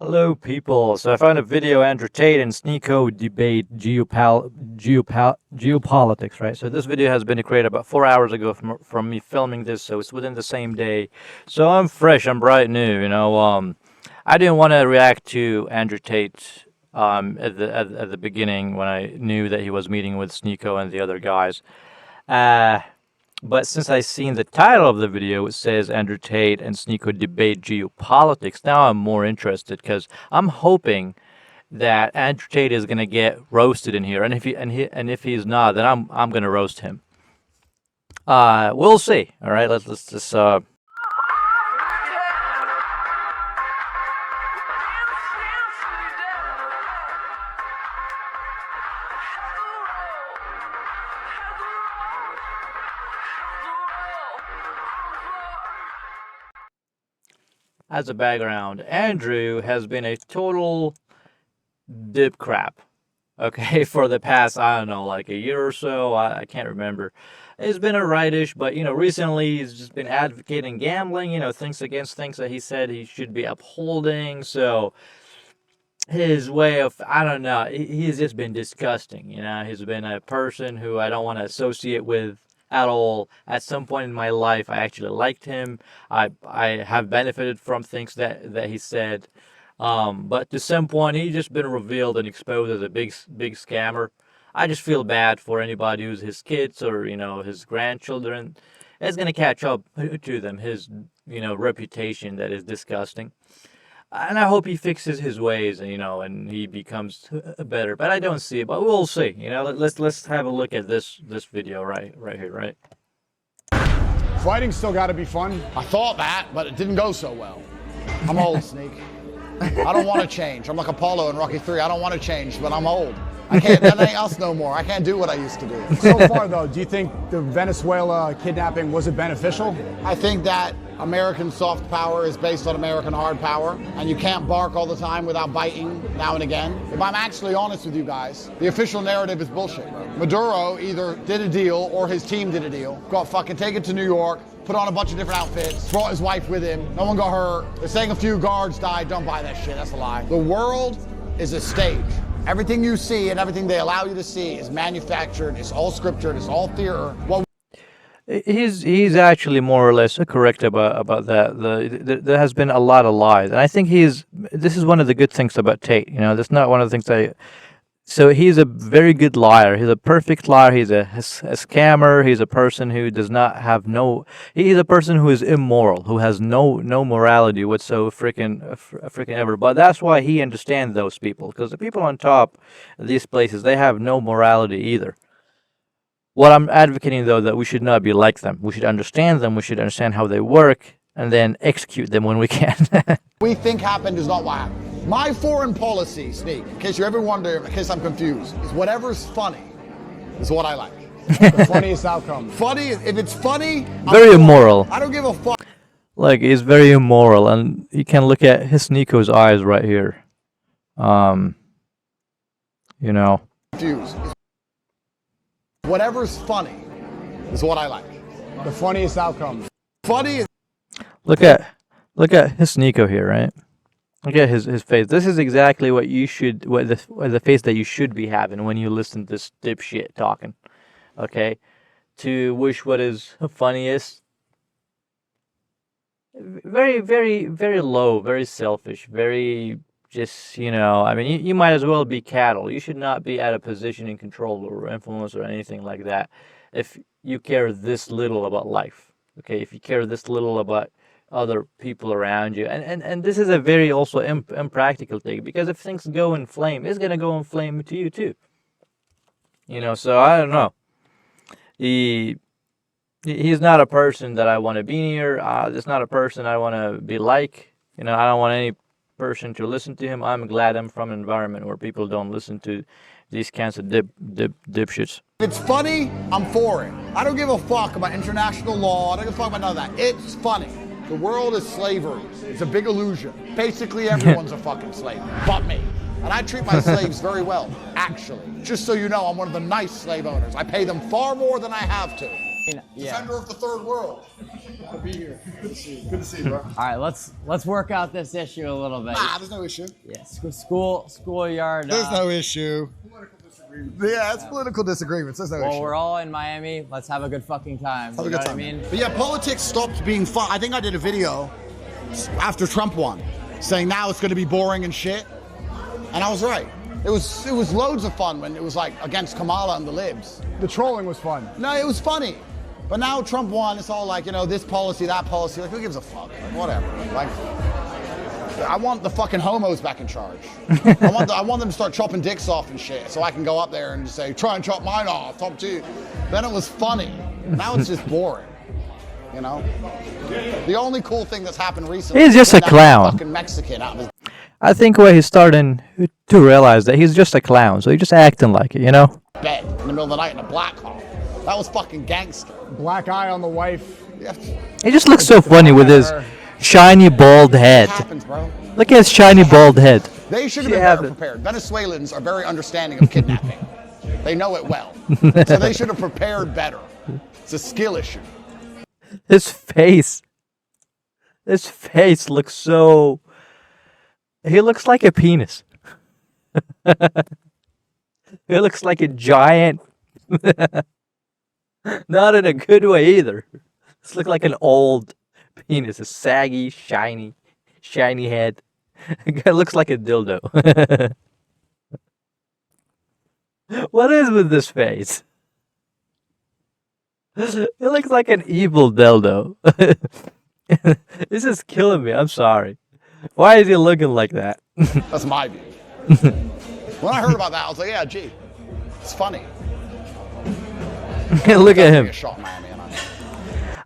Hello, people. So I found a video Andrew Tate and Sneako debate geopolitics, right? So this video has been created about 4 hours ago from me filming this, so it's within the same day. So I'm fresh, I'm bright new, I didn't want to react to Andrew Tate at the beginning when I knew that he was meeting with Sneako and the other guys. Uh, but since I seen the title of the video, it says Andrew Tate and Sneako debate geopolitics. Now I'm more interested because I'm hoping that Andrew Tate is gonna get roasted in here, and if he's not, then I'm gonna roast him. We'll see. All right, let's just as a background, Andrew has been a total dip crap. Okay, for the past, I don't know, like a year or so, I can't remember. It's been a rightish, but recently he's just been advocating gambling, things against things that he said he should be upholding. So his way of, I don't know, he's just been disgusting. He's been a person who I don't want to associate with at all. At some point in my life, I actually liked him. I have benefited from things that he said. But to some point, he's just been revealed and exposed as a big scammer. I just feel bad for anybody who's his kids or his grandchildren. It's gonna catch up to them. His reputation that is disgusting. And I hope he fixes his ways, and he becomes better. But I don't see it. But we'll see. Let's have a look at this video right here, right? Fighting's still got to be fun. I thought that, but it didn't go so well. I'm old, Sneak. I don't want to change. I'm like Apollo in Rocky 3. I don't want to change, but I'm old. I can't, that ain't us no more. I can't do what I used to do. So far, though, do you think the Venezuela kidnapping, was it beneficial? I think that American soft power is based on American hard power, and you can't bark all the time without biting now and again. If I'm actually honest with you guys, the official narrative is bullshit. Maduro either did a deal or his team did a deal. Got fucking taken to New York, put on a bunch of different outfits, brought his wife with him, no one got hurt. They're saying a few guards died. Don't buy that shit, that's a lie. The world is a stage. Everything you see and everything they allow you to see is manufactured, it's all scriptured, it's all theater. Well, He's actually more or less correct about that. There has been a lot of lies, and I think this is one of the good things about Tate. That's not one of the things So he's a very good liar. He's a perfect liar. He's a scammer. He's a person who does not have no. He's a person who is immoral, who has no morality whatsoever, freaking ever. But that's why he understands those people, because the people on top of these places, they have no morality either. What I'm advocating, though, that we should not be like them. We should understand them. We should understand how they work, and then execute them when we can. we think happened is not what happened. My foreign policy, Sneak, in case you ever wonder, in case I'm confused, is whatever's funny is what I like. The funniest outcome. Funny, if it's funny, Very immoral. I don't give a fuck. Like, he's very immoral, and you can look at his Nico's eyes right here. Confused. Whatever's funny is what I like. The funniest outcome. Funny is Look at his Nico here, right? Look at his face. This is exactly what the face that you should be having when you listen to this dipshit talking. Okay? To wish what is funniest. Very, very, very low, very selfish, very just, you might as well be cattle. You should not be at a position in control or influence or anything like that if you care this little about life. Okay? If you care this little about other people around you, and this is a very also impractical thing, because if things go in flame, it's gonna go in flame to you too. So I don't know. He's not a person that I want to be near. It's not a person I want to be like. I don't want any person to listen to him. I'm glad I'm from an environment where people don't listen to these kinds of dipshits. if it's funny, I'm for it. I don't give a fuck about international law. I don't give a fuck about none of that. It's funny. The world is slavery. It's a big illusion. Basically, everyone's a fucking slave, but me. And I treat my slaves very well, actually. Just so you know, I'm one of the nice slave owners. I pay them far more than I have to. Yeah. Defender of the third world. to be here. Good to see you. Good to see you, bro. All right, let's work out this issue a little bit. There's no issue. Yeah, schoolyard. There's no issue. Yeah, it's political disagreements. There's no issue. Well, we're all in Miami. Let's have a good fucking time. Have a You good know time. what I mean? But yeah, politics stopped being fun. I think I did a video after Trump won, saying now it's going to be boring and shit, and I was right. It was loads of fun when it was like against Kamala and the libs. The trolling was fun. No, it was funny. But now Trump won, it's all like, you know, this policy, that policy. Like, who gives a fuck? Like, whatever. Like, I want the fucking homos back in charge. I want them to start chopping dicks off and shit, so I can go up there and just say, try and chop mine off, top two. Then it was funny. Now it's just boring. You know? The only cool thing that's happened recently He's just is a that clown. fucking Mexican out of his I think where he's starting to realize that he's just a clown, so he's just acting like it, you know? bed in the middle of the night in a black hole. That was fucking gangster. Black eye on the wife. Yeah. He just looks so funny with his shiny bald head. It happens, bro. Look at his shiny bald head. They should have She been have better it. prepared. Venezuelans are very understanding of kidnapping. They know it well. So they should have prepared better. It's a skill issue. His face. His face looks so... He looks like a penis. He looks like a giant... Not in a good way either. This looks like an old penis. A saggy, shiny head. It looks like a dildo. What is with this face? It looks like an evil dildo. This is killing me. I'm sorry. Why is he looking like that? That's my view. When I heard about that, I was like, yeah, gee, it's funny. Look at him. Definitely a shot in Miami, and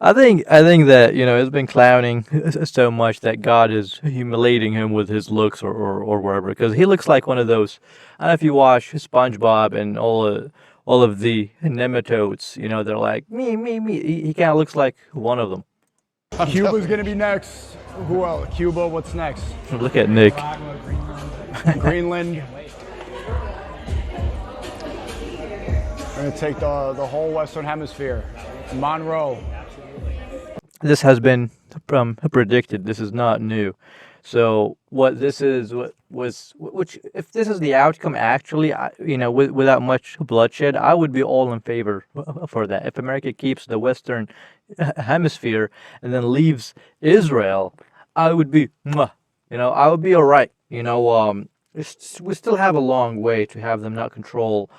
I think that, you know, he's been clowning so much that God is humiliating him with his looks or wherever, because he looks like one of those. I don't know if you watch SpongeBob and all of the nematodes, you know, they're like me. He kind of looks like one of them. Cuba's gonna be next. Who else? Cuba, what's next? Look at Nick. Greenland. We're gonna take the whole Western Hemisphere. Monroe. This has been predicted. This is not new. So what this is, which if this is the outcome, actually, you know, without much bloodshed, I would be all in favor for that. If America keeps the Western Hemisphere and then leaves Israel, I would be, you know, I would be all right. You know, we still have a long way to have them not control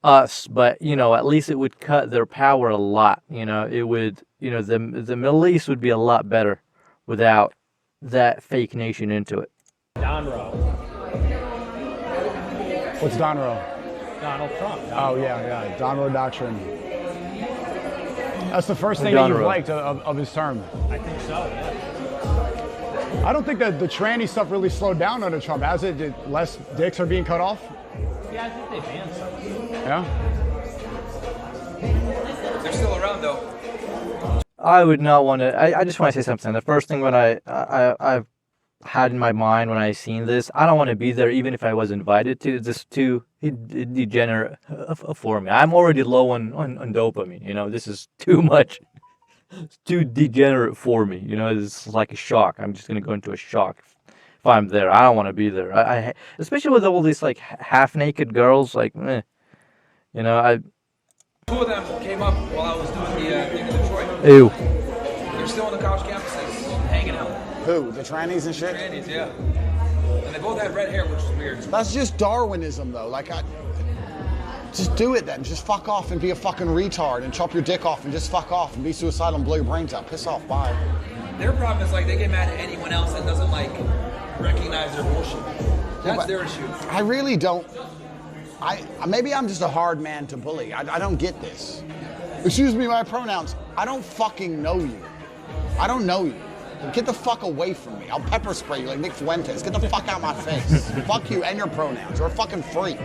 us, but you know, at least it would cut their power a lot. You know, it would, you know, the Middle East would be a lot better without that fake nation into it. Donroe. What's Donroe? Donald Trump. Oh yeah. Donroe Doctrine. That's the first thing that you've Donroe. liked of his term. I think so, yeah. I don't think that the tranny stuff really slowed down under Trump, has it? Less dicks are being cut off? Yeah, I think they banned some. Yeah? They're still around though. I would not want to. I just want to say something. The first thing when I've had in my mind when I seen this, I don't want to be there even if I was invited to. It's just too degenerate for me. I'm already low on dopamine. You know, this is too much. It's too degenerate for me. You know, it's like a shock. I'm just gonna go into a shock if I'm there. I don't want to be there. I especially with all these like half-naked girls. Like, you know, Two of them came up while I was doing the thing in Detroit. ew. They're still on the college campuses, hanging out. Who? The trannies and shit? Trannies, yeah. And they both had red hair, which is weird. That's just Darwinism, though. Like, just do it then. Just fuck off and be a fucking retard and chop your dick off and just fuck off and be suicidal and blow your brains out. Piss off. Bye. Their problem is like they get mad at anyone else that doesn't like recognize their bullshit. That's but their issue. I really don't. Maybe I'm just a hard man to bully. I don't get this. Excuse me, my pronouns. I don't fucking know you. I don't know you. Get the fuck away from me. I'll pepper spray you like Nick Fuentes. Get the fuck out my face. Fuck you and your pronouns. You're a fucking freak.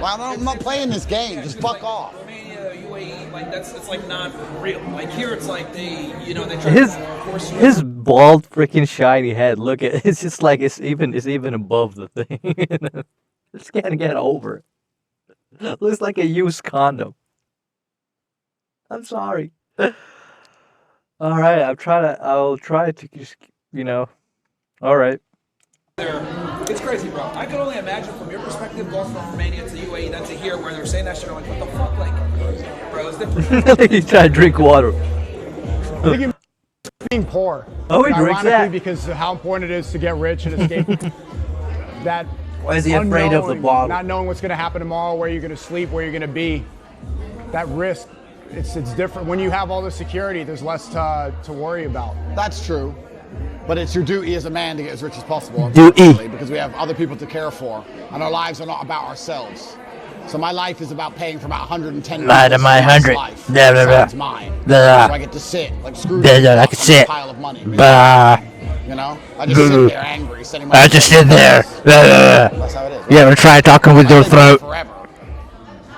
Well, I'm not playing this game. Just fuck off. Romania, UAE, like it's like not real. Like here, it's like they, you know, they try to force you. His bald freaking shiny head. Look at it's just like it's even above the thing. Just can't get over it. Looks like a used condom. I'm sorry. All right, I'll try to just, all right. there. It's crazy, bro. I could only imagine from your perspective, going from Romania to UAE, then to here, where they're saying that shit. I'm like, what the fuck, like, bro? It's different. He tried to drink water. I think he being poor. Oh, he drinks Ironically, that. because of how important it is to get rich and escape that. Why is he afraid of the unknown, bottle? Not knowing what's going to happen tomorrow, where you're going to sleep, where you're going to be. That risk, it's different. When you have all the security, there's less to worry about. That's true. But it's your duty as a man to get as rich as possible. Duty. unfortunately, Because we have other people to care for. And our lives are not about ourselves. So my life is about paying for about 110 Right, people's my 100. life. Blah, blah, blah. Besides mine. Blah. So I get to sit like Scrooge. Blah, blah, I on can a sit. pile of money. Bah. You know? I just sit there angry, sitting my I just sit there. That's how it is. You ever try talking with your I live here throat? forever.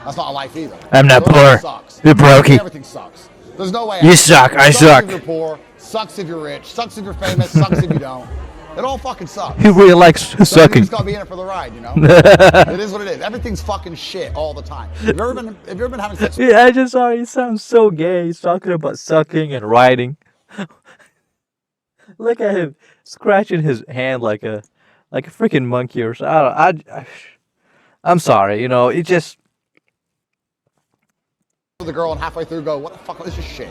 That's not a life either. I'm not So everything poor. sucks. You're brokey. Everything sucks. There's no way. You out. suck. I Sucks suck. if you're poor. Sucks if you're rich. Sucks if you're famous. Sucks if you don't. It all fucking sucks. He really likes So you sucking. just gotta be in it for the ride, you know. It is what it is. Everything's fucking shit all the time. Have you ever been having sex? Yeah, I just saw he sounds so gay. He's talking about sucking and riding. Look at him scratching his hand like a freaking monkey or so. I'm sorry, it just With the girl and halfway through go, what the fuck is this shit?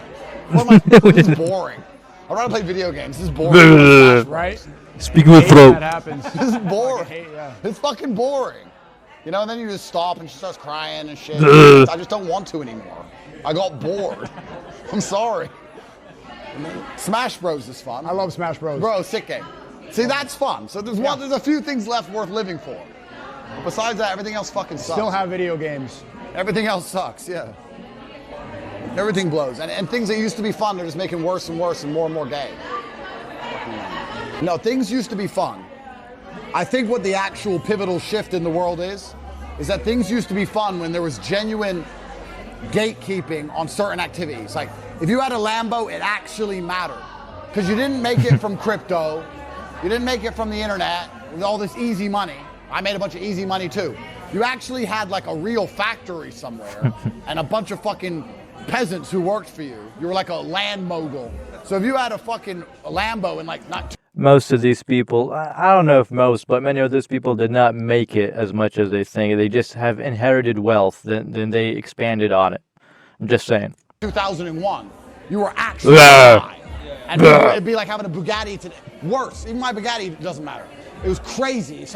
What am I, this is boring. I'd rather play video games. This is boring. Right? speaking with Hate throat. that happens. This is boring. hate, yeah. It's fucking boring. You know, and then you just stop and she starts crying and shit. Ugh. I just don't want to anymore. I got bored. I'm sorry. Smash Bros is fun. I love Smash Bros. Bro, sick game. See, that's fun. So there's a few things left worth living for. Besides that, everything else fucking sucks. Still have video games. Everything else sucks, yeah. Everything blows. And things that used to be fun, they're just making worse and worse and more gay. No, things used to be fun. I think what the actual pivotal shift in the world is that things used to be fun when there was genuine gatekeeping on certain activities. Like, if you had a Lambo, it actually mattered. Because you didn't make it from crypto. You didn't make it from the internet with all this easy money. I made a bunch of easy money too. You actually had like a real factory somewhere and a bunch of fucking peasants who worked for you. You were like a land mogul. So if you had a fucking Lambo and like not Most of these people, I don't know if most, but many of those people did not make it as much as they think. They just have inherited wealth, then they expanded on it. I'm just saying. 2001, you were actually Blah. alive. And it'd be like having a Bugatti today. Worse, even my Bugatti doesn't matter. It was crazy.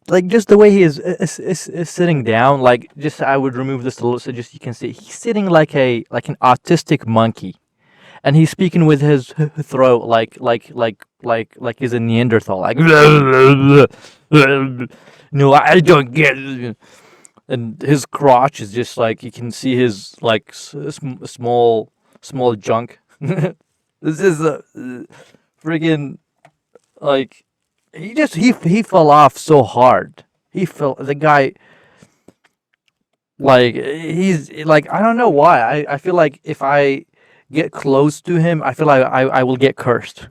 Like just the way he is sitting down, like just I would remove this a little so just you can see he's sitting like an autistic monkey, and he's speaking with his throat like he's a Neanderthal, like no, I don't get it. And his crotch is just like you can see his like small junk. This is a friggin' like. He fell off so hard. The guy like he's like I don't know why. I feel like if I get close to him, I feel like I will get cursed.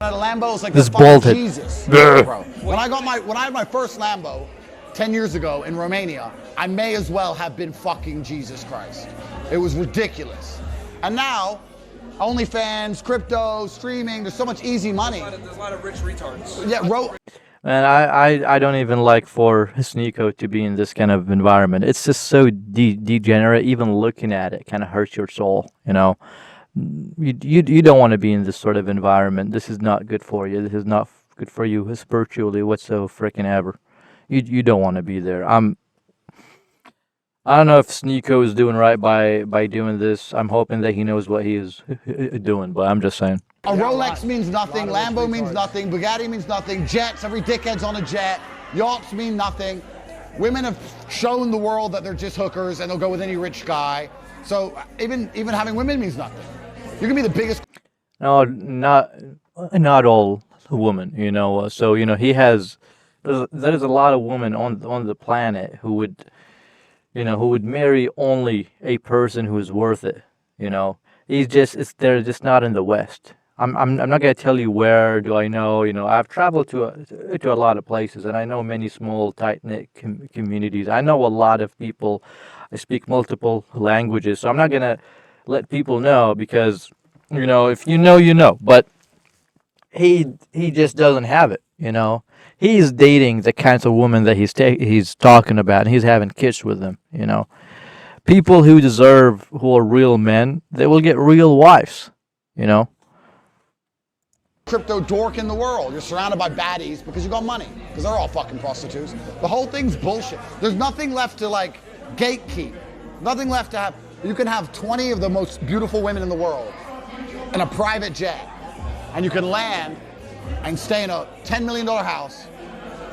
A Lambo is like This the fucking bolted. Jesus, Grr. bro. When I had my first Lambo 10 years ago in Romania, I may as well have been fucking Jesus Christ. It was ridiculous. And now, OnlyFans, crypto, streaming, there's so much easy money. There's a lot of rich retards. Yeah, And I don't even like for Sneako to be in this kind of environment. It's just so degenerate. Even looking at it kind of hurts your soul. You don't want to be in this sort of environment. This is not good for you. This is not good for you spiritually whatsoever freaking ever. You don't want to be there. I don't know if Sneako is doing right by doing this. I'm hoping that he knows what he is doing, but I'm just saying. a Rolex means nothing, Lambo means nothing, Bugatti means nothing, jets, every dickhead's on a jet, yachts mean nothing. Women have shown the world that they're just hookers and they'll go with any rich guy. So even having women means nothing. You can be the biggest. No, not all women, So he has. There's a lot of women on the planet who would marry only a person who is worth it. They're just not in the West. I'm not gonna tell you where do I know. I've traveled to a lot of places, and I know many small tight knit communities. I know a lot of people. I speak multiple languages, so I'm not gonna let people know because You know, if you know, you know. But he just doesn't have it. You know, he's dating the kinds of women that he's talking about, and he's having kids with them. You know, people who deserve, who are real men, they will get real wives. You know. Crypto dork in the world. You're surrounded by baddies because you got money, because they're all fucking prostitutes. The whole thing's bullshit. There's nothing left to like gatekeep. Nothing left to have. You can have 20 of the most beautiful women in the world in a private jet, and you can land and stay in a $10 million house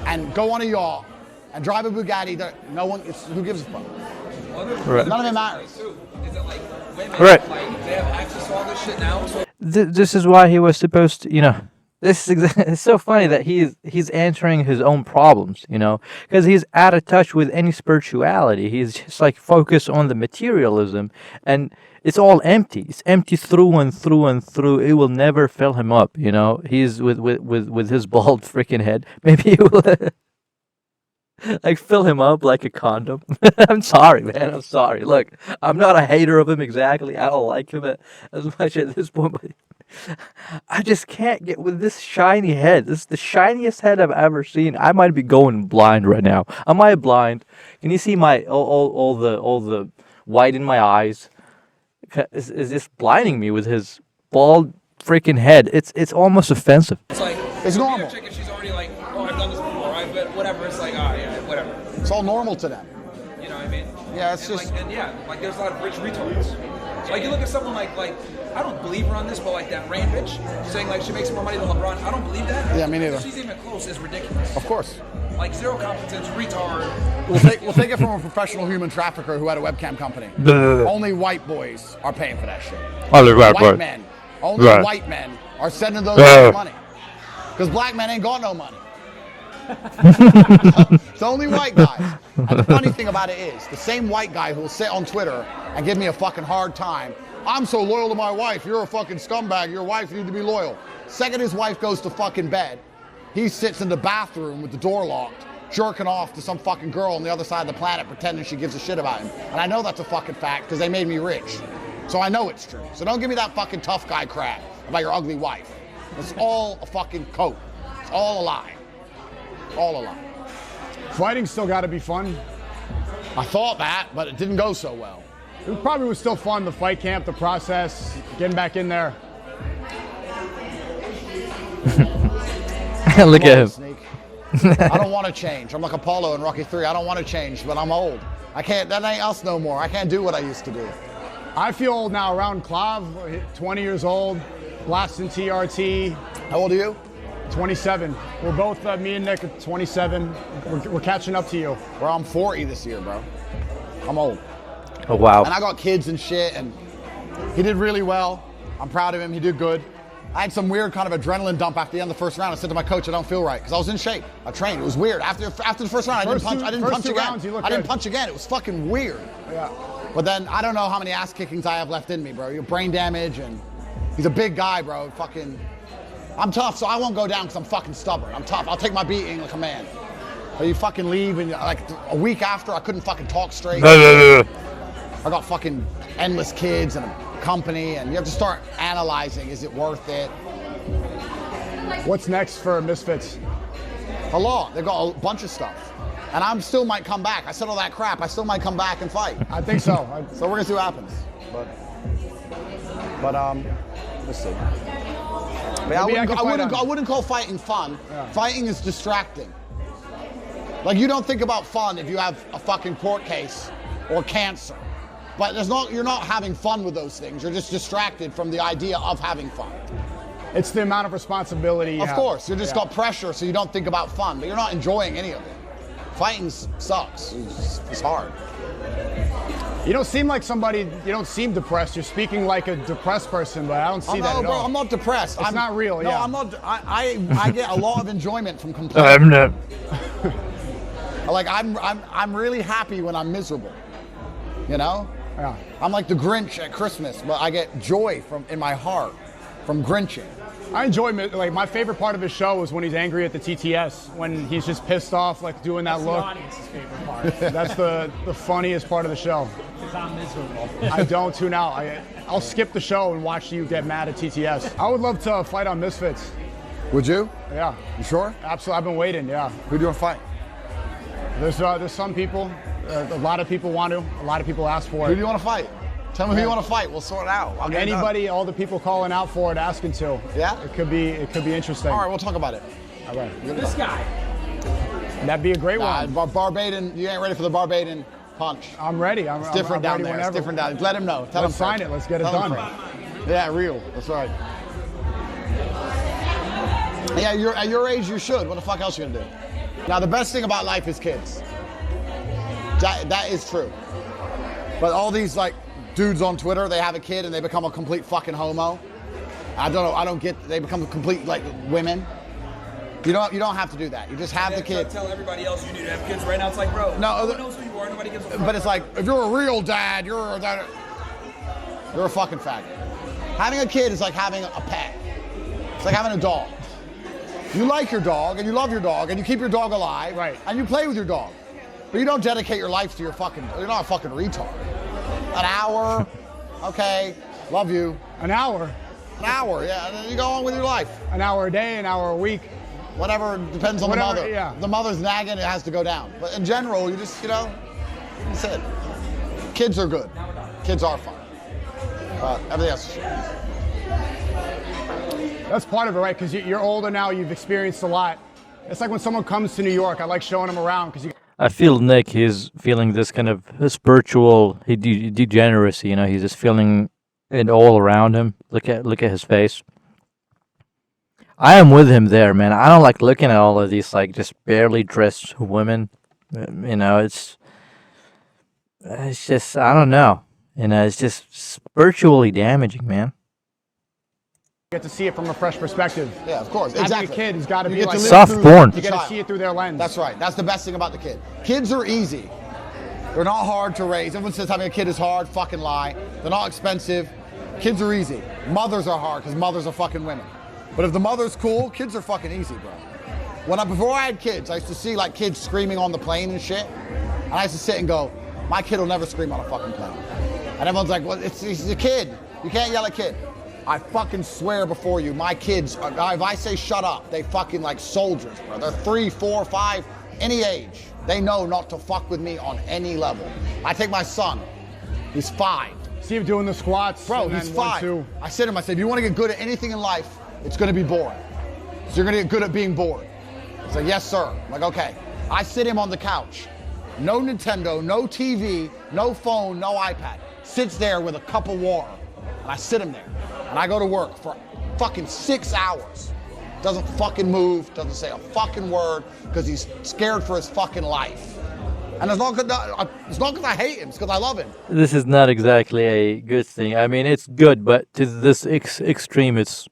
and go on a yacht and drive a Bugatti. No one, who gives a fuck? Right. None of it matters. Is it like women, Right. like, they have access to all this shit now? So This is why he was supposed to, you know. This is it's so funny that he's answering his own problems, you know, because he's out of touch with any spirituality. He's just like focused on the materialism, and it's all empty. It's empty through and through and through. It will never fill him up, you know. He's with his bald freaking head. Maybe it will like fill him up like a condom. I'm sorry, man. I'm sorry. Look, I'm not a hater of him exactly. I don't like him as much at this point, but I just can't get with this shiny head. This is the shiniest head I've ever seen. I might be going blind right now. Am I blind? Can you see my all the white in my eyes? Is just blinding me with his bald freaking head. It's almost offensive. it's like It's you meet normal. a chick and she's already like, oh, I've done this before, right? But whatever. It's like, oh yeah, whatever. It's all normal to them. You know what I mean? Yeah, it's and just- like, and yeah, like there's a lot of rich retards. So like you look at someone like I don't believe her on this, but like that Rain bitch saying like she makes more money than LeBron. I don't believe that. Yeah, me neither. If she's even close is ridiculous. Of course. Like zero competence, retard. We'll take it from a professional human trafficker who had a webcam company. Only white boys are paying for that shit. White men. Only Right. white men are sending those guys money. Because black men ain't got no money. It's only white guys. And the funny thing about it is, the same white guy who will sit on Twitter and give me a fucking hard time. I'm so loyal to my wife. You're a fucking scumbag. Your wife needs to be loyal. Second his wife goes to fucking bed, he sits in the bathroom with the door locked, jerking off to some fucking girl on the other side of the planet pretending she gives a shit about him. And I know that's a fucking fact because they made me rich. So I know it's true. So don't give me that fucking tough guy crap about your ugly wife. It's all a fucking coat. It's all a lie. All a lie. Fighting still got to be fun. I thought that, but it didn't go so well. It probably was still fun, the fight camp, the process, getting back in there. Look at him. Sneak. I don't want to change. I'm like Apollo in Rocky 3. I don't want to change, but I'm old. I can't, that ain't us no more. I can't do what I used to do. I feel old now around Clav, 20 years old, blasting TRT, How old are you? 27. We're both, me and Nick, are 27. We're catching up to you. Well, I'm 40 this year, bro. I'm old. Oh wow. And I got kids and shit, and he did really well. I'm proud of him. He did good. I had some weird kind of adrenaline dump after the end of the first round. I said to my coach, I don't feel right, because I was in shape. I trained. It was weird. After the first round, I didn't punch again. Rounds, you looked I didn't good. punch again. It was fucking weird. Yeah. But then I don't know how many ass kickings I have left in me, bro. You're brain damage, and he's a big guy, bro. Fucking, I'm tough, so I won't go down because I'm fucking stubborn. I'm tough. I'll take my beating like a man. But you fucking leave, and like a week after, I couldn't fucking talk straight. I got fucking endless kids and a company, and you have to start analyzing, is it worth it? What's next for Misfits? A lot. They've got a bunch of stuff. And I still might come back. I said all that crap. I still might come back and fight. I think so. So we're gonna see what happens. But let's see. But I wouldn't call fighting fun. Yeah. Fighting is distracting. Like you don't think about fun if you have a fucking court case or cancer. But you're not having fun with those things. You're just distracted from the idea of having fun. It's the amount of responsibility you Of have. course, you just Yeah. got pressure, so you don't think about fun, but you're not enjoying any of it. Fighting sucks. It's hard. You don't seem like somebody, you don't seem depressed. You're speaking like a depressed person, but I don't see that No, at bro, all. I'm not depressed. It's not real, No, yeah. I'm not. I get a lot of enjoyment from complaining. I'm not. Like I'm really happy when I'm miserable. You know? Yeah. I'm like the Grinch at Christmas, but I get joy in my heart from Grinching. I enjoy, like, my favorite part of his show is when he's angry at the TTS, when he's just pissed off, like doing that The look. audience's favorite part. That's the funniest part of the show. Because I'm miserable. I don't tune out. I'll skip the show and watch you get mad at TTS. I would love to fight on Misfits. Would you? Yeah. You sure? Absolutely. I've been waiting, yeah. Who do you want to fight? There's some people, a lot of people want to, a lot of people ask for Who it. do you want to fight? Tell me who you want to fight. We'll sort it out. I'll get it done. Anybody, all the people calling out for it, asking to. Yeah? It could be interesting. All right, we'll talk about it. All right. This guy. That'd be a great one. Barbadian, you ain't ready for the Barbadian punch. I'm ready. It's different down there. It's different down there. Let him know. Tell him Let's sign first. it. Let's get it Tell him done. first. Yeah, real. That's right. Yeah, at your age, you should. What the fuck else are you gonna do? Now, the best thing about life is kids. That is true. But all these like dudes on Twitter, they have a kid and they become a complete fucking homo. I don't know. I don't get. They become complete like women. You don't have to do that. You just have the kid. Tell everybody else you need to have kids right now. It's like, bro, No, one knows who you are. Nobody gives a fuck. But it's like, if you're a real dad, you're a fucking faggot. Having a kid is like having a pet. It's like having a dog. You like your dog and you love your dog and you keep your dog alive. Right. And you play with your dog. But you don't dedicate your life to your fucking, you're not a fucking retard. An hour, okay, love you. An hour. An hour, yeah, and then you go on with your life. An hour a day, an hour a week. Whatever, depends on Whatever, the mother. yeah. If the mother's nagging, it has to go down. But in general, you just, that's it. Kids are good. Kids are fun. Everything else is shit. That's part of it, right? Because you're older now, you've experienced a lot. It's like when someone comes to New York, I like showing them around because I feel Nick, he's feeling this kind of spiritual degeneracy. He's just feeling it all around him. Look at his face. I am with him there, man. I don't like looking at all of these like just barely dressed women. It's just, I don't know. It's just spiritually damaging, man. get to see it from a fresh perspective. Yeah, of course. Having Exactly. a kid has got to You be get like to live Soft through porn. the You got to child. see it through their lens. That's right. That's the best thing about the kid. Kids are easy. They're not hard to raise. Everyone says having a kid is hard. Fucking lie. They're not expensive. Kids are easy. Mothers are hard because mothers are fucking women. But if the mother's cool, kids are fucking easy, bro. Before I had kids, I used to see like kids screaming on the plane and shit. And I used to sit and go, my kid will never scream on a fucking plane. And everyone's like, well, he's a kid. You can't yell at a kid. I fucking swear before you, my kids, if I say shut up, they fucking like soldiers, bro. They're 3, 4, 5, any age. They know not to fuck with me on any level. I take my son, he's 5. See him doing the squats. Bro, and he's then 5. 1, 2. I said to him, I said, if you want to get good at anything in life, it's going to be boring. So you're going to get good at being bored. He's like, yes, sir. I'm like, okay. I sit him on the couch. No Nintendo, no TV, no phone, no iPad. Sits there with a cup of water. And I sit him there. And I go to work for fucking 6 hours. Doesn't fucking move, doesn't say a fucking word, because he's scared for his fucking life. And it's not because I hate him, it's because I love him. This is not exactly a good thing. I mean, it's good, but to this extreme, it's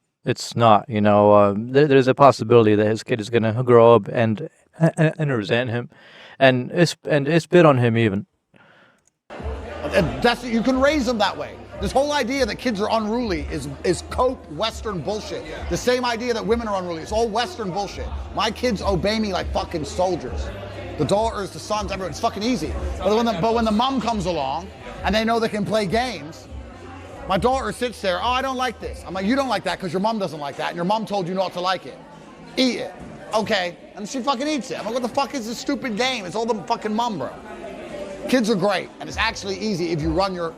not. There's a possibility that his kid is gonna grow up and resent him, and spit on him even. You can raise them that way. This whole idea that kids are unruly is cope Western bullshit. The same idea that women are unruly. It's all Western bullshit. My kids obey me like fucking soldiers. The daughters, the sons, everyone. It's fucking easy. But when the mom comes along and they know they can play games, my daughter sits there, oh, I don't like this. I'm like, you don't like that because your mom doesn't like that and your mom told you not to like it. Eat it. Okay. And she fucking eats it. I'm like, what the fuck is this stupid game? It's all the fucking mom, bro. Kids are great, and it's actually easy if you run your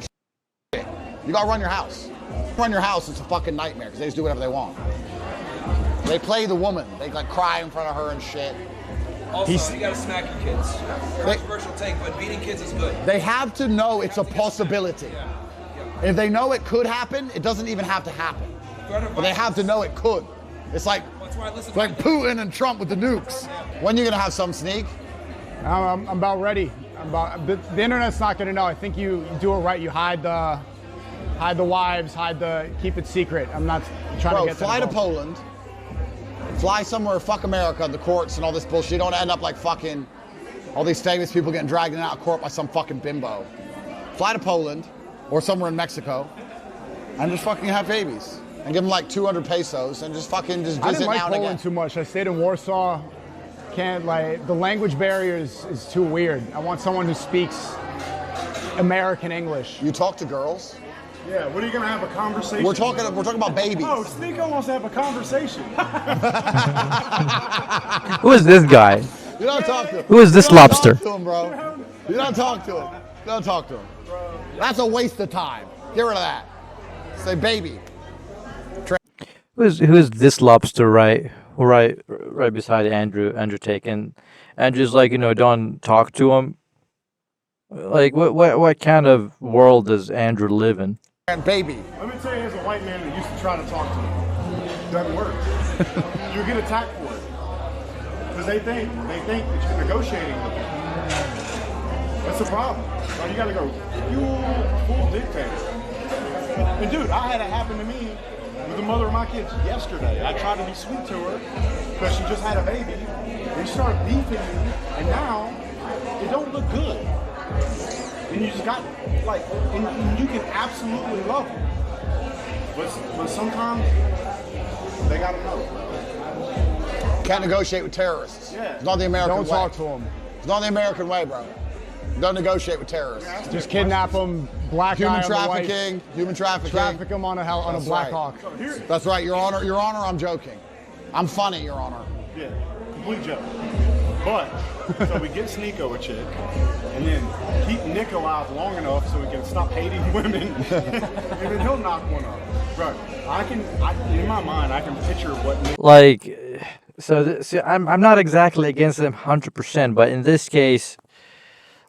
shit. You gotta run your house. Run your house, it's a fucking nightmare because they just do whatever they want. They play the woman. They like cry in front of her and shit. Also, you gotta smack your kids. Controversial take, but beating kids is good. They have to know it's a possibility. If they know it could happen, it doesn't even have to happen. But they have to know it could. It's like Putin and Trump with the nukes. When you gonna have some Sneak? I'm about ready. The internet's not going to know. I think you do it right. You hide the wives, keep it secret. I'm not trying to get fly to Poland, fly somewhere, fuck America, the courts and all this bullshit. You don't end up like fucking all these famous people getting dragged in and out of court by some fucking bimbo. Fly to Poland or somewhere in Mexico and just fucking have babies and give them like 200 pesos and just fucking just visit I didn't like now and Poland again. too much. I stayed in Warsaw. The language barrier is too weird. I want someone who speaks American English. You talk to girls? Yeah, what are you gonna have a conversation? We're talking about babies. Oh, Sneako wants to have a conversation. Who is this guy? You don't talk to him. Who is this You don't lobster? Talk to him, bro. You don't talk to him. You don't talk to him. That's a waste of time. Get rid of that. Say baby. Who is this lobster right beside Andrew Tate? And Andrew's like, don't talk to him. Like, what kind of world does Andrew live in? And baby. Let me tell you, as a white man that used to try to talk to him, doesn't work. You get attacked for it because they think that you're negotiating with them. That's the problem. So you got to go full dictator. And dude, I had it happen to me with the mother of my kids yesterday. I tried to be sweet to her because she just had a baby. And she started beefing me, and now it don't look good. And you just got, and you can absolutely love them. But sometimes, they gotta know. Can't negotiate with terrorists. Yeah. It's not the American way. Don't talk to them. It's not the American way, bro. Don't negotiate with terrorists. Just kidnap them, black Human eye on the white, trafficking, human trafficking. traffic them on a That's Black right. Hawk. That's right, Your Honor. Your Honor, I'm joking. I'm funny, Your Honor. Yeah, complete joke. But, so we get Sneako a chick, and then keep Nico out long enough so we can stop hating women, and then he'll knock one up. Bro, in my mind, I can picture what Nico... Like, see, I'm not exactly against them 100%, but in this case,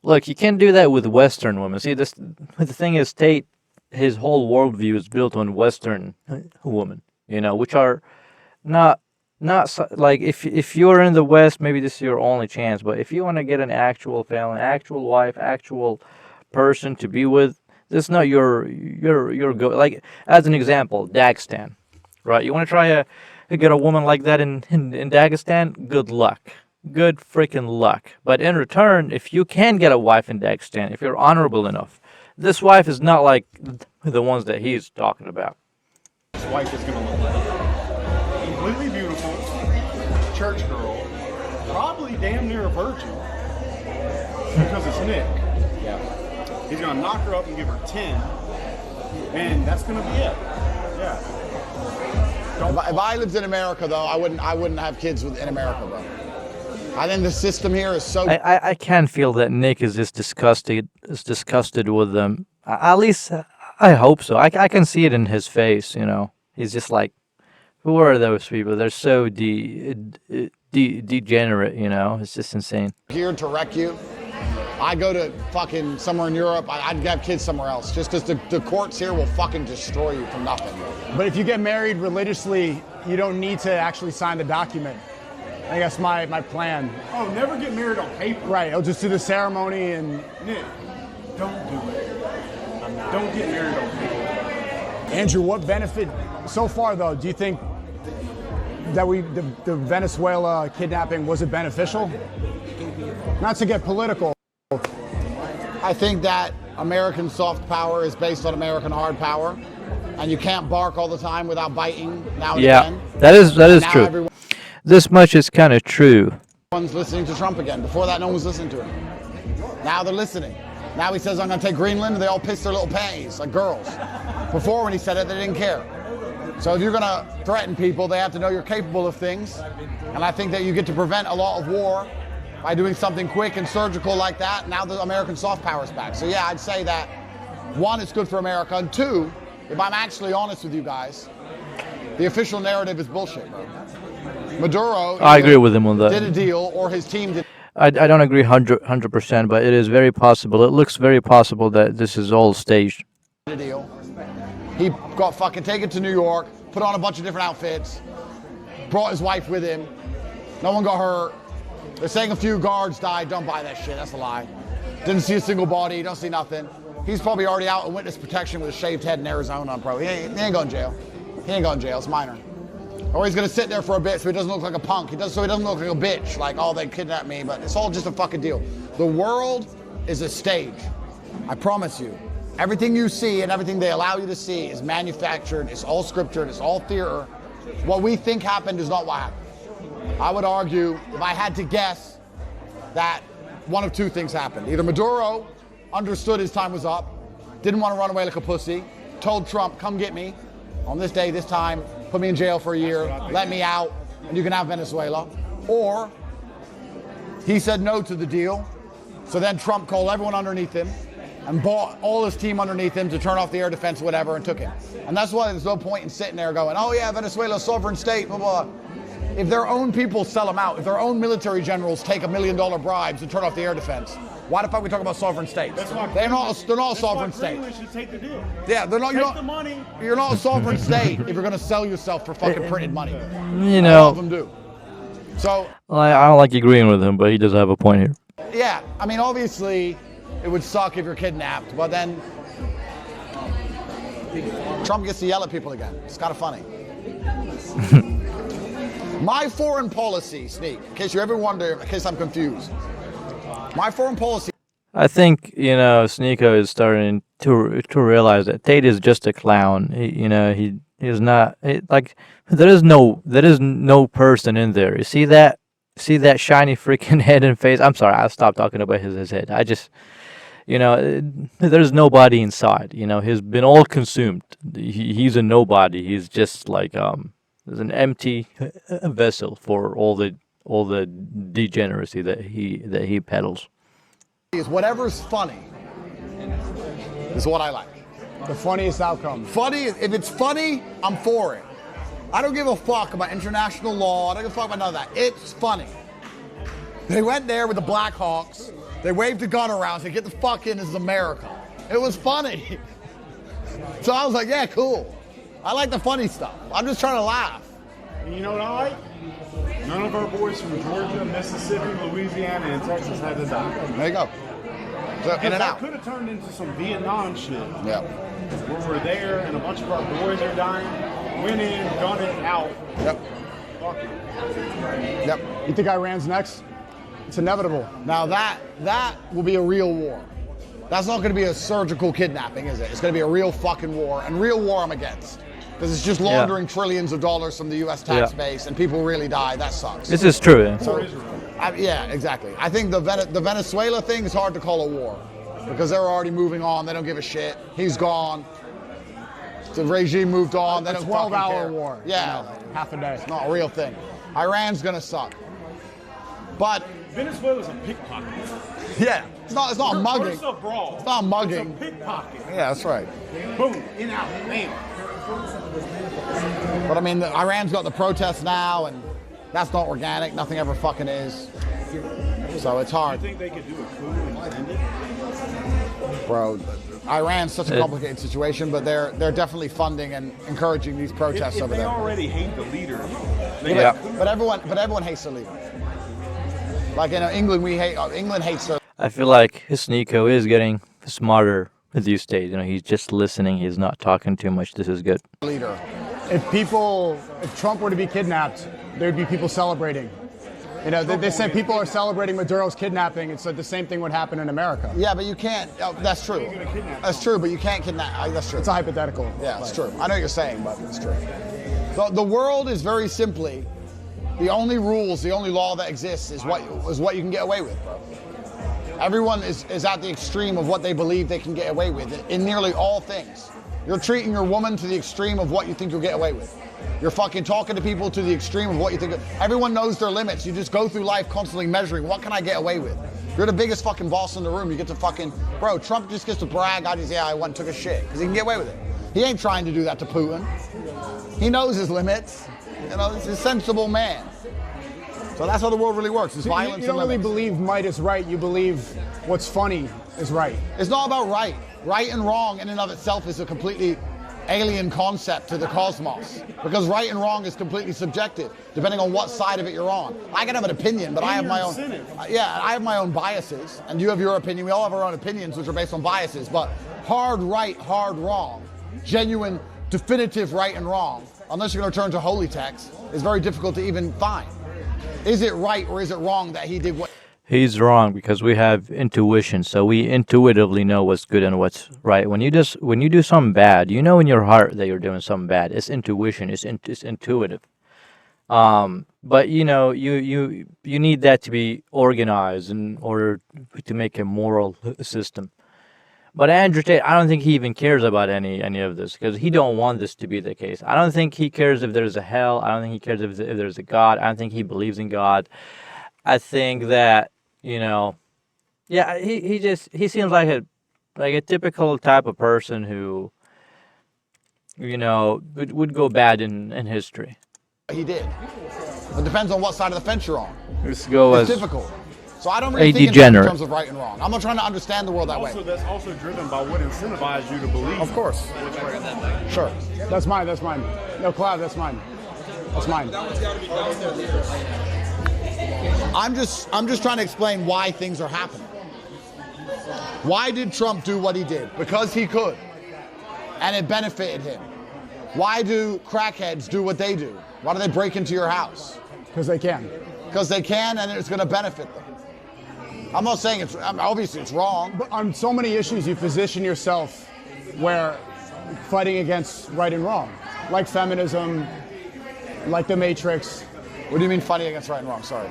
look, you can't do that with Western women. See, the thing is, Tate, his whole worldview is built on Western women, which are not like, if you're in the West, maybe this is your only chance. But if you want to get an actual family, actual wife, actual person to be with, this is not your go. Like, as an example, Dagestan, right? You want to try to get a woman like that in Dagestan? Good luck. Good freaking luck. But in return, if you can get a wife in Dagestan, if you're honorable enough, this wife is not like the ones that he's talking about. His wife is going to look like completely beautiful, church girl, probably damn near a virgin, because it's Nick. Yeah. He's going to knock her up and give her 10, and that's going to be it. Yeah. If I lived in America, though, I wouldn't have kids in America, bro. I think the system here is so... I can feel that Nick is just disgusted with them. At least, I hope so. I can see it in his face, He's just like, who are those people? They're so degenerate, It's just insane. Here to wreck you. I go to fucking somewhere in Europe. I'd have kids somewhere else, just because the courts here will fucking destroy you for nothing. But if you get married religiously, you don't need to actually sign the document. I think that's my plan. Oh, never get married on paper. Right, I'll just do the ceremony and... Nick, don't do it. Don't get married on paper. Andrew, what benefit, so far though, do you think that the Venezuela kidnapping, was it beneficial? Not to get political. I think that American soft power is based on American hard power, and you can't bark all the time without biting now and again. That is Now true. This much is kind of true. Everyone's listening to Trump again. Before that, no one was listening to him. Now they're listening. Now he says, I'm going to take Greenland, and they all piss their little panties, like girls. Before, when he said it, they didn't care. So if you're going to threaten people, they have to know you're capable of things. And I think that you get to prevent a lot of war by doing something quick and surgical like that. Now the American soft power is back. So yeah, I'd say that, one, it's good for America. And two, if I'm actually honest with you guys, the official narrative is bullshit, bro. Maduro, I agree with him on that. did a deal, or his team did. I don't agree 100%, but it is very possible. It looks very possible that this is all staged. A deal. He got fucking taken to New York, put on a bunch of different outfits, brought his wife with him. No one got hurt. They're saying a few guards died. Don't buy that shit. That's a lie. Didn't see a single body. Don't see nothing. He's probably already out in witness protection with a shaved head in Arizona, bro. He ain't going to jail. He ain't going to jail. It's minor. Or he's going to sit there for a bit so he doesn't look like a punk. So he doesn't look like a bitch. Like, oh, they kidnapped me. But it's all just a fucking deal. The world is a stage. I promise you. Everything you see and everything they allow you to see is manufactured. It's all scriptured. It's all theater. What we think happened is not what happened. I would argue, if I had to guess, that one of two things happened. Either Maduro understood his time was up, didn't want to run away like a pussy, told Trump, come get me on this day, this time, put me in jail for a year, let me out, and you can have Venezuela. Or he said no to the deal, so then Trump called everyone underneath him and bought all his team underneath him to turn off the air defense, whatever, and took him. And that's why there's no point in sitting there going, oh yeah, Venezuela's sovereign state, blah, blah. If their own people sell them out, if their own military generals take $1 million bribes to turn off the air defense, why the fuck are we talking about sovereign states? They're not a sovereign state. Should take the deal. Yeah, they're not. Take the money. You're not a sovereign state if you're going to sell yourself for fucking printed money. You All of know, them do. So I don't like agreeing with him, but he does have a point here. yeah, I mean, obviously, it would suck if you're kidnapped, but then Trump gets to yell at people again. It's kind of funny. My foreign policy, Sneak, in case you ever wonder, in case I'm confused. My foreign policy. I think, Sneako is starting to realize that Tate is just a clown. He is not there is no person in there. You see that shiny freaking head and face. I'm sorry, I stopped talking about his head. I just there's nobody inside. He's been all consumed. He's a nobody. He's just like there's an empty vessel for all the degeneracy that he peddles. Is whatever's funny is what I like. The funniest outcome. Funny, if it's funny, I'm for it. I don't give a fuck about international law. I don't give a fuck about none of that. It's funny. They went there with the Blackhawks. They waved a gun around, said, get the fuck in, this is America. It was funny. So I was like, yeah, cool. I like the funny stuff. I'm just trying to laugh. And you know what I like? None of our boys from Georgia, Mississippi, Louisiana, and Texas had to die. There you go. So, in and That out. could have turned into some Vietnam shit. Yeah. Where we're there and a bunch of our boys are dying. Went in, gun it, out. Yep. Fuck it. Yep. You think Iran's next? It's inevitable. Now that will be a real war. That's not going to be a surgical kidnapping, is it? It's going to be a real fucking war. And real war I'm against. Because it's just laundering trillions of dollars from the U.S. tax base and people really die. That sucks. This is true. Yeah. So, yeah, exactly. I think the Venezuela thing is hard to call a war because they're already moving on. They don't give a shit. He's gone. The regime moved on. They A don't fucking 12-hour care. war. Yeah. Half a day. It's not a real thing. Iran's going to suck. But, Venezuela's a pickpocket. yeah, it's not a mugging. It's a brawl. It's not mugging. It's a pickpocket. Yeah, that's right. Boom, in, out, bam. But I mean, Iran's got the protests now, and that's not organic. Nothing ever fucking is. So it's I hard. think they could do a coup and end it. Bro, Iran's such a complicated situation, but they're definitely funding and encouraging these protests If over they there. already hate the leader, they Yeah. got But everyone hates their leader. Like in England, England hates their I feel like Sneako is getting smarter these days. He's just listening. He's not talking too much. This is good. leader. If Trump were to be kidnapped, there would be people celebrating. They said people are celebrating Maduro's kidnapping, and so the same thing would happen in America. Yeah, but you can't. That's true. That's true, but you can't kidnap. That's true. It's a hypothetical. Yeah, it's true. I know what you're saying, but it's true. The world is very simply the only rules, the only law that exists is what you can get away with, bro. Everyone is at the extreme of what they believe they can get away with in nearly all things. You're treating your woman to the extreme of what you think you'll get away with. You're fucking talking to people to the extreme of what you think. Everyone knows their limits. You just go through life constantly measuring, what can I get away with? You're the biggest fucking boss in the room. You get to fucking, bro, Trump just gets to brag. I went and took a shit because he can get away with it. He ain't trying to do that to Putin. He knows his limits. He's a sensible man. So that's how the world really works. It's violence You don't and really limits. believe might is right. You believe what's funny is right. It's not about right. Right and wrong in and of itself is a completely alien concept to the cosmos. Because right and wrong is completely subjective, depending on what side of it you're on. I can have an opinion, but I have my own. I have my own biases, and you have your opinion. We all have our own opinions, which are based on biases. But hard right, hard wrong, genuine, definitive right and wrong, unless you're going to turn to holy text, is very difficult to even find. Is it right or is it wrong that he did what? He's wrong because we have intuition, so we intuitively know what's good and what's right. When you do something bad, you know in your heart that you're doing something bad. It's intuition. It's intuitive. But you need that to be organized in order to make a moral system. But Andrew Tate, I don't think he even cares about any of this because he don't want this to be the case. I don't think he cares if there's a hell. I don't think he cares if there's a God. I don't think he believes in God. I think that, yeah, he seems like a typical type of person who, would go bad in history. He did. It depends on what side of the fence you're on. Let's go It's as difficult. So I don't really a think in degenerate. terms of right and wrong. I'm not trying to understand the world that way. Also, that's also driven by what incentivized you to believe. Of course. Sure. That's mine. No, Clive, that's mine. That's mine. I'm just trying to explain why things are happening. Why did Trump do what he did? Because he could. And it benefited him. Why do crackheads do what they do? Why do they break into your house? Because they can. Because they can, and it's going to benefit them. I'm not saying obviously it's wrong. But on so many issues, you position yourself where fighting against right and wrong, like feminism, like the Matrix. What do you mean fighting against right and wrong? Sorry.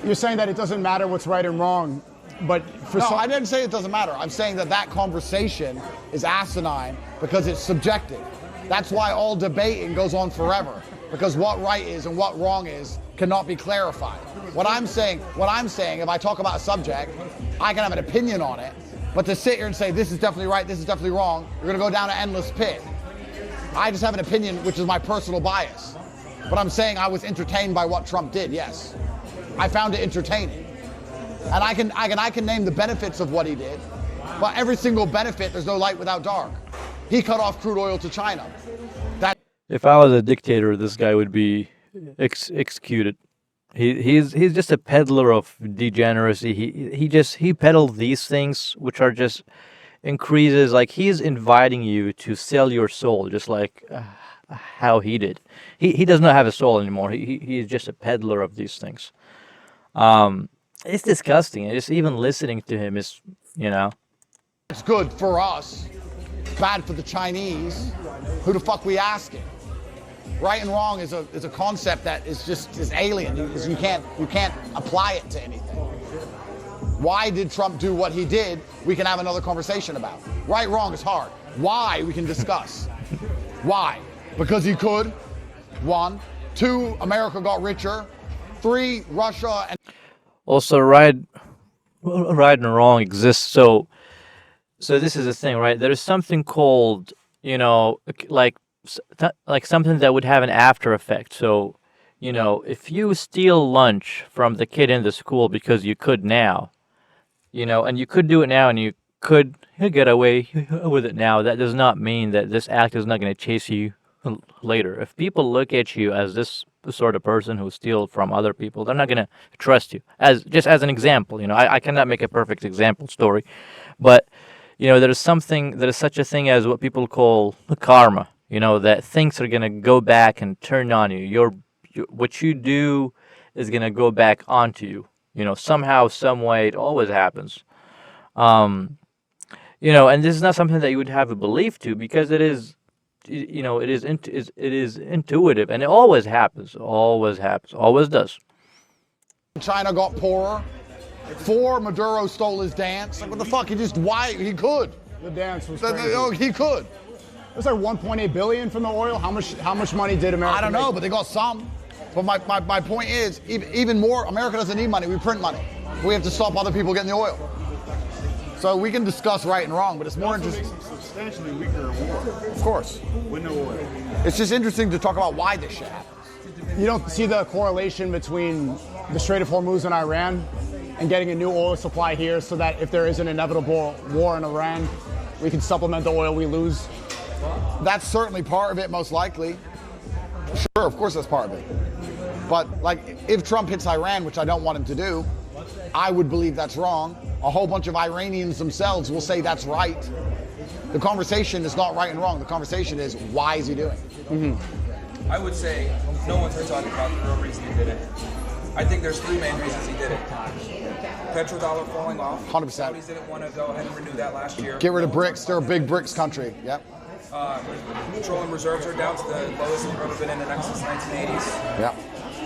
You're saying that it doesn't matter what's right and wrong, but for No, some, I didn't say it doesn't matter. I'm saying that conversation is asinine because it's subjective. That's why all debating goes on forever, because what right is and what wrong is cannot be clarified. What I'm saying, if I talk about a subject, I can have an opinion on it, but to sit here and say this is definitely right, this is definitely wrong, you're going to go down an endless pit. I just have an opinion, which is my personal bias. But I'm saying I was entertained by what Trump did. Yes, I found it entertaining, and I can name the benefits of what he did. But every single benefit, there's no light without dark. He cut off crude oil to China. If I was a dictator, this guy would be executed. He's just a peddler of degeneracy. He peddles these things which are just increases. Like he's inviting you to sell your soul, just like how he did. He does not have a soul anymore. He is just a peddler of these things. It's disgusting. Just even listening to him is, It's good for us, bad for the Chinese. Who the fuck we asking? Right and wrong is a concept that is alien. You can't apply it to anything. Why did Trump do what he did? We can have another conversation about. Right, wrong is hard. Why, we can discuss. Why? Because he could. 1. 2, America got richer. 3, Russia and also right and wrong exists. So this is the thing, right? There is something called, like something that would have an after effect. So, if you steal lunch from the kid in the school because you could now, and you could do it now and you could get away with it now, that does not mean that this act is not going to chase you later. If people look at you as this sort of person who steals from other people, they're not going to trust you. As an example, I cannot make a perfect example story, but there is such a thing as what people call karma. That things are gonna go back and turn on you. What you do is gonna go back onto you. Somehow, some way, it always happens. And this is not something that you would have a belief to, because it is, it is intuitive, and it always happens. Always happens. Always does. China got poorer. 4, Maduro stole his dance. Like, what the fuck? He could. the dance was crazy. He could. It was like 1.8 billion from the oil. How much money did America I don't know, make? but they got some. But my point is, even more, America doesn't need money. We print money. We have to stop other people getting the oil. So we can discuss right and wrong, but it's more interesting. Substantially weaker war. Of course. With no oil. It's just interesting to talk about why this shit happens. You don't see the correlation between the Strait of Hormuz and Iran and getting a new oil supply here, so that if there is an inevitable war in Iran, we can supplement the oil we lose? That's certainly part of it, most likely. Sure, of course that's part of it. But like, if Trump hits Iran, which I don't want him to do, I would believe that's wrong. A whole bunch of Iranians themselves will say that's right. The conversation is not right and wrong. The conversation is, why is he doing it? Mm-hmm. I would say no one's been talking about the real reason he did it. I think there's 3 main reasons he did it. Petrodollar falling off. 100%. Saudis didn't want to go ahead and renew that last year. Get rid of BRICS. They're a big BRICS country. Yep. Petroleum reserves are down to the lowest they've ever been in the since 1980s. Yep.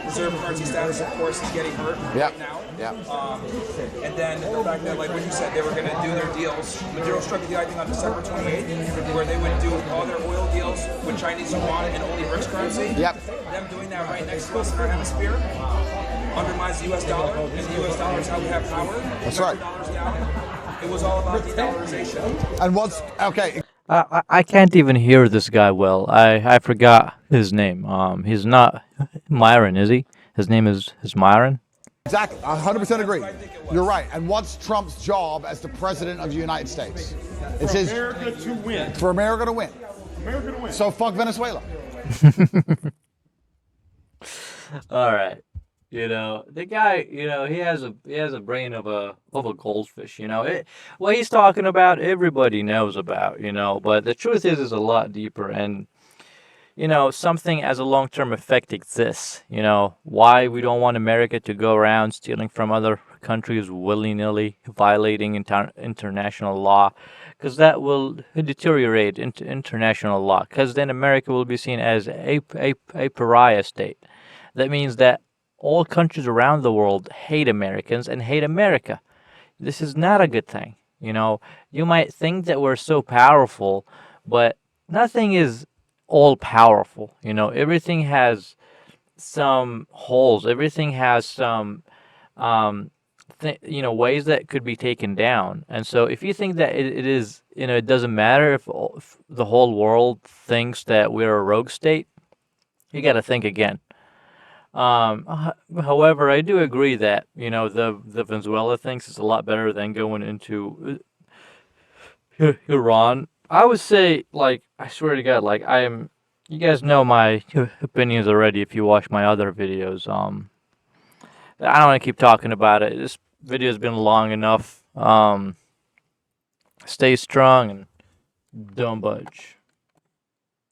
reserve currency status, of course, is getting hurt Yep. right now. Yep. And then the fact that, like what you said, they were going to do their deals. Maduro struck the deal, I think, on December 28th, where they would do all their oil deals with Chinese yuan and only BRICS currency. Yep. Them doing that right next to us in our hemisphere undermines the U.S. dollar, and the U.S. dollar is how we have power. That's right. $100 down. It was all about de-dollarization. And what's okay? I can't even hear this guy well. I forgot his name. He's not Myron, is he? His name is Myron. Exactly. 100% agree. You're right. And what's Trump's job as the president of the United States? It's For his America to win. for America to win. America to win. So fuck Venezuela. All right. The guy, he has a brain of a goldfish. What he's talking about, everybody knows about. But the truth is a lot deeper, and something as a long-term effect exists. Why we don't want America to go around stealing from other countries willy-nilly, violating international law, because that will deteriorate international law. Because then America will be seen as a pariah state. That means that all countries around the world hate Americans and hate America. This is not a good thing. You might think that we're so powerful, but nothing is all powerful. Everything has some holes. Everything has some, ways that could be taken down. And so if you think that it is, it doesn't matter if the whole world thinks that we're a rogue state, you got to think again. However, I do agree that, the Venezuela thinks it's a lot better than going into Iran. I would say, I swear to God, you guys know my opinions already if you watch my other videos. I don't want to keep talking about it. This video's been long enough. Stay strong and don't budge.